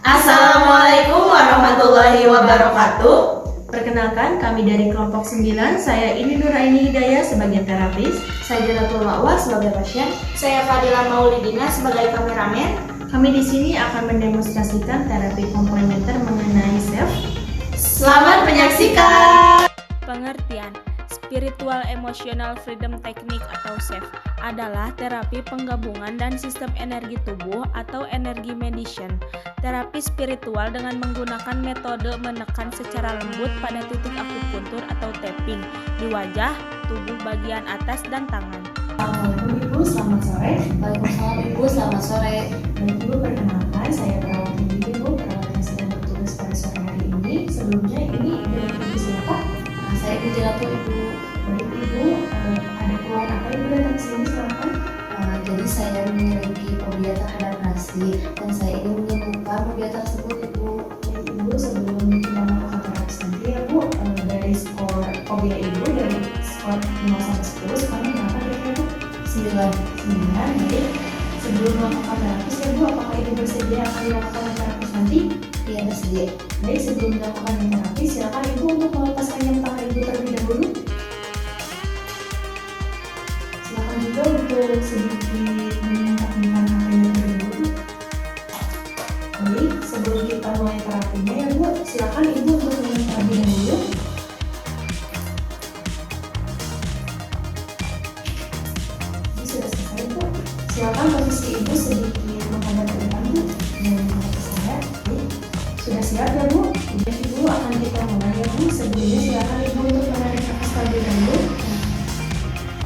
Assalamualaikum warahmatullahi wabarakatuh. Perkenalkan, kami dari kelompok 9. Saya Ini Nuraini Hidayah sebagai terapis. Saya Janatul Ma'wa sebagai pasien. Saya Fadila Maulidina sebagai kameramen. Kami di sini akan mendemonstrasikan terapi komplementer mengenai self. Selamat menyaksikan. Pengertian Spiritual Emotional Freedom Technique atau SEF adalah terapi penggabungan dan sistem energi tubuh atau energi medicine. Terapi spiritual dengan menggunakan metode menekan secara lembut pada titik akupuntur atau tapping di wajah, tubuh bagian atas, dan tangan. Assalamualaikum Ibu, selamat sore. Waalaikumsalam Ibu, selamat sore. Baik Ibu, perkenalkan saya perawat ini Ibu, perawat yang sedang bertugas pada sore hari ini. Sebelumnya ini Ibu siapa? Saya Ibu Janatul Ibu. Baik Ibu, ada keluhan apa Ibu datang ke sini silakan? Jadi saya memiliki fobia terhadap nasi dan saya ingin menyembuhkan fobia tersebut Ibu. Baik Ibu, sebelum kita melakukan terapi nanti ya Bu, dari skor fobia Ibu dari skor 0 sampai 10 sekarang berapa kira-kira Bu? 9. Jadi sebelum melakukan terapi ya Bu, apakah Ibu bersedia akan melakukan terapi nanti? Iya, bersedia. Baik, sebelum melakukan terapi silakan Ibu untuk melepaskan jam tangan Ibu terlebih dahulu. Silakan juga untuk sedikit menyingkapkan hatinya terlebih dahulu. Baik, sebelum kita mulai terapinya ya Bu, silakan Ibu untuk mulai terlebih dahulu. Ini sudah selesai Bu. Silakan posisi Ibu sedikit menghadap ke depan Bu. Dan menghadap ke saya. Baik, sudah siap ya Bu? Kemudian Ibu akan kita mulai ya Bu. Sebelumnya silakan Ibu untuk menarik nafas terlebih dahulu.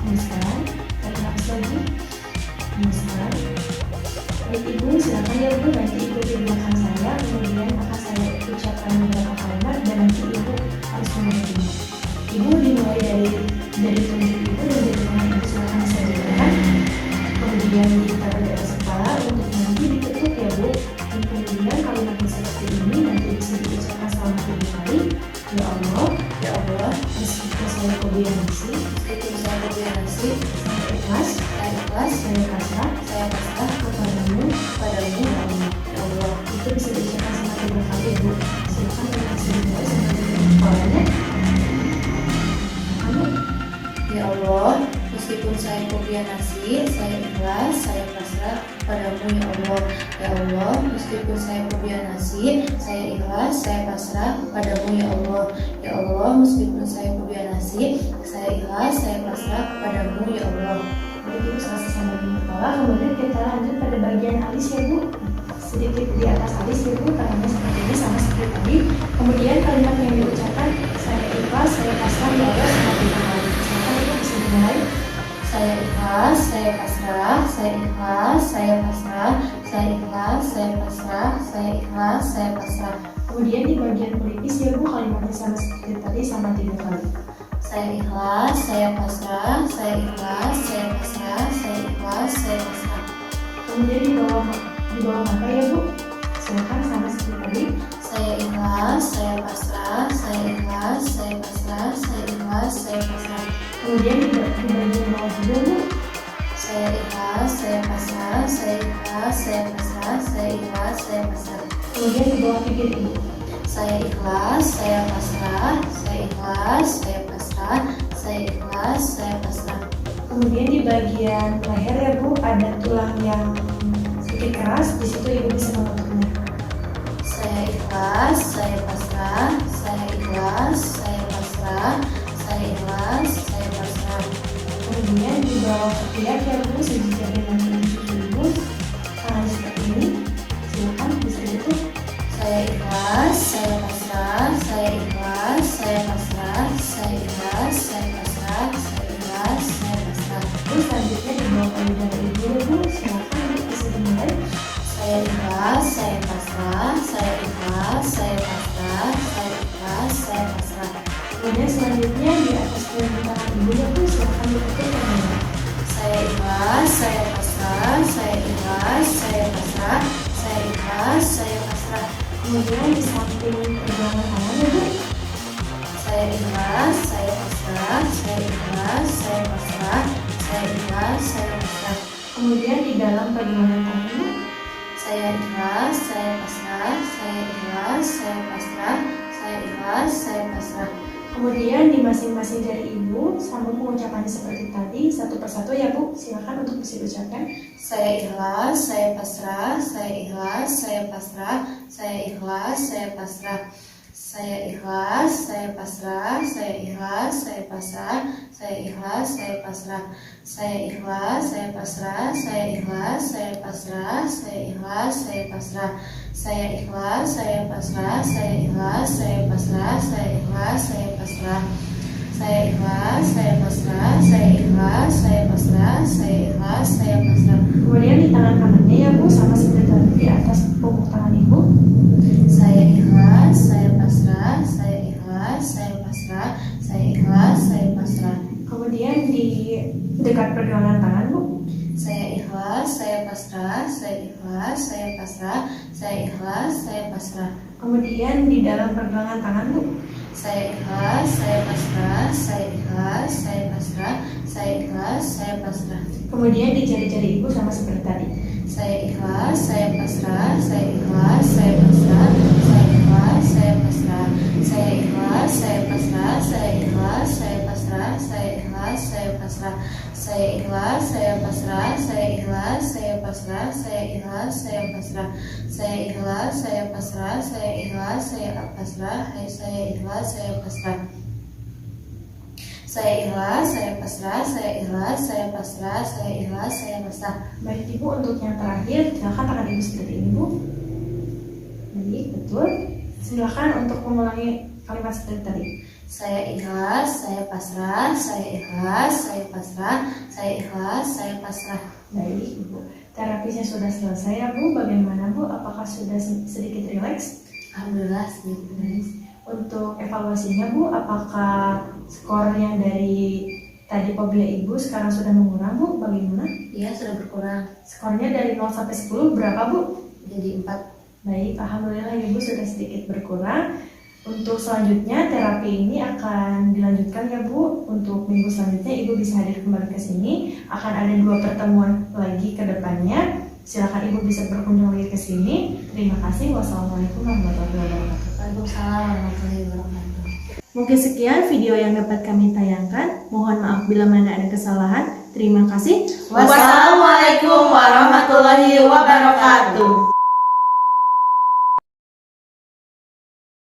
Hembuskan, tarik nafas lagi. Hembuskan. Baik Ibu, silakan ya Bu, nanti ikuti belakang saya. Kemudian akan saya ucapkan beberapa kalimat dan nanti Ibu harus mengikuti. Ibu dimulai dari tunjuk Ibu dan dari tangan Ibu silakan disajikan. Kemudian ditaruh di atas kepala untuk nanti diketuk ya Bu. Dan kemudian kalimatnya seperti ini nanti bisa diucapkan selama 3 kali. Ya Allah, Ya Allah, meskipun saya fobia nasi, meskipun saya fobia nasi, saya ikhlas, saya pasrah saya pasrah kepadamu. kepadamu. Ya Allah, Itu bisa diucapkan sama 3 kali ya Bu. Silakan dengan sedikit sampai dengan kepalanya. Kamu Ya Allah, meskipun saya fobia nasi, saya ikhlas, saya pasrah padamu ya Allah. Ya Allah, meskipun saya fobia nasi, saya ikhlas, saya pasrah padamu ya Allah. Ya Allah, meskipun saya fobia nasi, saya ikhlas, saya pasrah padamu ya Allah. Baik Ibu, selesai sama di kepala. Kemudian kita lanjut pada bagian alis ya Bu. Sedikit di atas alis ya Bu, tangannya seperti ini sama seperti tadi. Kemudian kalimat yang diucapkan, saya ikhlas, saya pasrah ya Allah sama 3 kali. Silakan Ibu bisa dimulai. Saya ikhlas, saya pasrah, saya ikhlas, saya pasrah, saya ikhlas, saya pasrah, saya ikhlas, saya pasrah. Kemudian di bagian pelipis ya Bu, kalimatnya sama seperti tadi sama 3 kali. Saya ikhlas, saya pasrah, saya ikhlas, saya pasrah, saya ikhlas, saya pasrah. Kemudian di bawah mata ya Bu, silakan sama seperti tadi. Saya ikhlas, saya pasrah, saya ikhlas, saya pasrah, saya ikhlas, saya pasrah. Kemudian di bagian bawah juga Bu, Saya ikhlas, saya pasrah, saya ikhlas, saya pasrah, saya ikhlas, saya pasrah. kemudian di bawah bibir Ibu. Saya ikhlas, saya pasrah, saya ikhlas, saya pasrah, saya ikhlas, saya pasrah. Kemudian di bagian leher ya Bu, ada tulang yang sedikit keras, di situ Ibu bisa mengetuknya. Saya ikhlas, saya pasrah, saya ikhlas, saya pasrah, saya ikhlas, saya pasrah. Kemudian di bawah ketiak ya Bu, sejajar dengan kuku Ibu, tangan seperti ini. Silakan bisa ditutup. Saya ikhlas, saya pasrah, saya ikhlas, saya pasrah, saya ikhlas, saya pasrah, saya ikhlas, saya pasrah. Terus selanjutnya di bawah payudara Ibu ya Bu, silakan Ibu bisa dimulai. Saya ikhlas, saya pasrah, saya ikhlas, saya pasrah, saya ikhlas, saya pasrah. Kemudian selanjutnya di atas punggung tangan Ibu ya Bu, silakan ditutup tangannya. Saya ikhlas, saya pasrah, saya ikhlas, saya pasrah, saya ikhlas, saya pasrah. Kemudian di samping pergelangan tangan ya Bu, Saya ikhlas, saya pasrah, saya ikhlas, saya pasrah, saya ikhlas, saya pasrah. kemudian di dalam pergelangan tangan Ibu, Saya ikhlas, saya pasrah, ikhlas, saya pasrah, saya ikhlas, saya pasrah. Kemudian di masing-masing dari Ibu sambung mengucapkannya seperti tadi satu persatu ya Bu. Silakan untuk bisa diucapkan. Saya ikhlas, saya pasrah, saya ikhlas, saya pasrah, saya ikhlas, saya pasrah. Saya ikhlas, saya pasrah, saya ikhlas, saya pasrah, saya ikhlas, saya pasrah. Saya ikhlas, saya pasrah, saya ikhlas, saya pasrah, saya ikhlas, saya pasrah. Saya ikhlas, saya pasrah, saya ikhlas, saya pasrah, saya ikhlas, saya pasrah. Saya ikhlas, saya pasrah, saya ikhlas, saya pasrah, saya ikhlas, saya pasrah. Kemudian di tangan kanannya ya Bu, sama seperti tadi di atas punggung tangan Ibu. Saya ikhlas, saya pasrah, saya ikhlas, saya pasrah, saya ikhlas, saya pasrah. Kemudian di dekat pergelangan tangan Bu. Saya ikhlas, saya pasrah, saya ikhlas, saya pasrah, saya ikhlas, saya pasrah. Kemudian di dalam pergelangan tangan Bu. Saya ikhlas, saya pasrah, saya ikhlas, saya pasrah, saya ikhlas, saya pasrah. Kemudian di jari-jari Ibu sama seperti tadi. Saya ikhlas, saya pasrah, saya ikhlas, saya pasrah, saya ikhlas, saya pasrah. Saya ikhlas, saya pasrah, saya ikhlas, saya pasrah, saya ikhlas, saya pasrah. Saya ikhlas, saya pasrah, saya ikhlas, saya pasrah, saya ikhlas, saya pasrah. Saya ikhlas, saya pasrah, saya ikhlas, saya pasrah, saya ikhlas, saya pasrah. Saya ikhlas, saya pasrah, saya ikhlas, saya pasrah, saya ikhlas, saya pasrah. Baik Ibu, untuk yang terakhir silakan tangan Ibu seperti ini Bu. Baik, betul. Silakan untuk mengulangi kalimat seperti tadi. Saya ikhlas, saya pasrah, saya ikhlas, saya pasrah, saya ikhlas, saya pasrah. Baik Ibu, terapisnya sudah selesai ya Bu. Bagaimana Bu? Apakah sudah sedikit rileks? Alhamdulillah sedikit. Untuk evaluasinya Bu, apakah skor yang dari tadi fobia Ibu sekarang sudah mengurang Bu? Bagaimana? Iya, sudah berkurang. Skornya dari 0 sampai 10 berapa Bu? Jadi 4. Baik, alhamdulillah Ibu sudah sedikit berkurang. Untuk selanjutnya terapi ini akan dilanjutkan ya Bu. Untuk minggu selanjutnya Ibu bisa hadir kembali ke sini. Akan ada 2 pertemuan lagi ke depannya. Silakan Ibu bisa berkunjung lagi ke sini. Terima kasih. Wassalamualaikum warahmatullahi wabarakatuh. Waalaikumsalam warahmatullahi wabarakatuh. Mungkin sekian video yang dapat kami tayangkan. Mohon maaf bila mana ada kesalahan. Terima kasih. Wassalamualaikum warahmatullahi wabarakatuh.